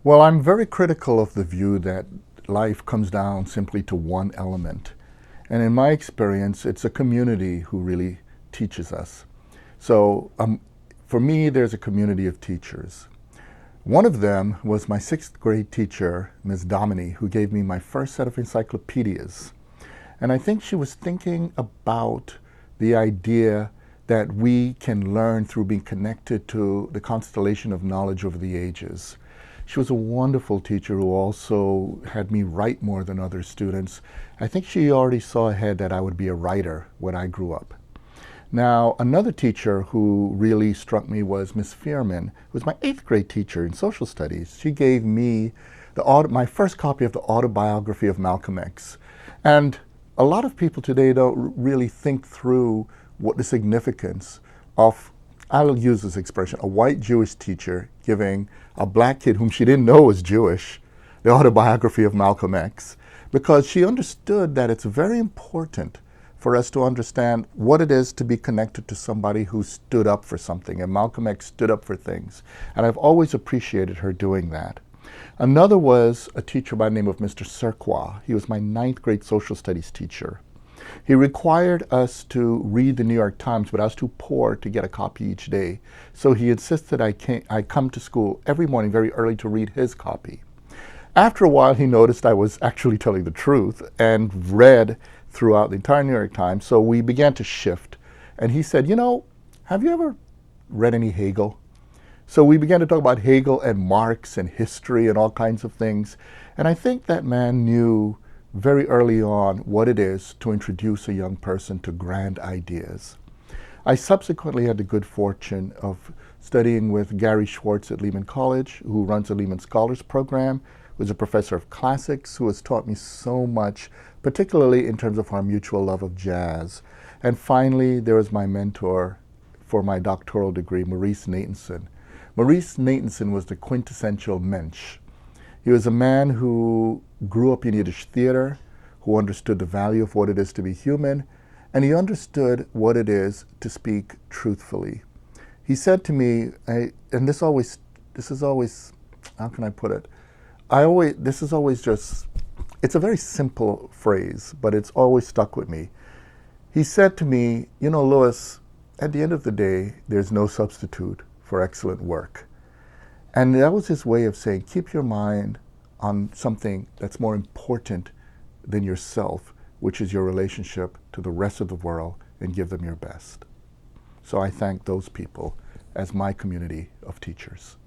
Well, I'm very critical of the view that life comes down simply to one element. And in my experience, it's a community who really teaches us. So for me, there's a community of teachers. One of them was my sixth grade teacher, Ms. Domine, who gave me my first set of encyclopedias. And I think she was thinking about the idea that we can learn through being connected to the constellation of knowledge over the ages. She was a wonderful teacher who also had me write more than other students. I think she already saw ahead that I would be a writer when I grew up. Now, another teacher who really struck me was Miss Fierman, who was my eighth grade teacher in social studies. She gave me my first copy of the autobiography of Malcolm X. And a lot of people today don't really think through what the significance of, I'll use this expression, a white Jewish teacher giving a black kid whom she didn't know was Jewish the autobiography of Malcolm X, because she understood that it's very important for us to understand what it is to be connected to somebody who stood up for something, and Malcolm X stood up for things. And I've always appreciated her doing that. Another was a teacher by the name of Mr. Sirk. He was my ninth grade social studies teacher. He required us to read the New York Times, but I was too poor to get a copy each day. So he insisted I come to school every morning very early to read his copy. After a while, he noticed I was actually telling the truth and read throughout the entire New York Times, so we began to shift. And he said, you know, have you ever read any Hegel? So we began to talk about Hegel and Marx and history and all kinds of things. And I think that man knew very early on what it is to introduce a young person to grand ideas. I subsequently had the good fortune of studying with Gary Schwartz at Lehman College, who runs the Lehman Scholars Program, who's a professor of classics, who has taught me so much, particularly in terms of our mutual love of jazz. And finally, there was my mentor for my doctoral degree, Maurice Natanson. Maurice Natanson was the quintessential mensch. He was a man who grew up in Yiddish theater, who understood the value of what it is to be human, and he understood what it is to speak truthfully. He said to me, and this is always, how can I put it? It's a very simple phrase, but it's always stuck with me. He said to me, you know, Louis, at the end of the day, there's no substitute for excellent work. And that was his way of saying, keep your mind on something that's more important than yourself, which is your relationship to the rest of the world, and give them your best. So I thank those people as my community of teachers.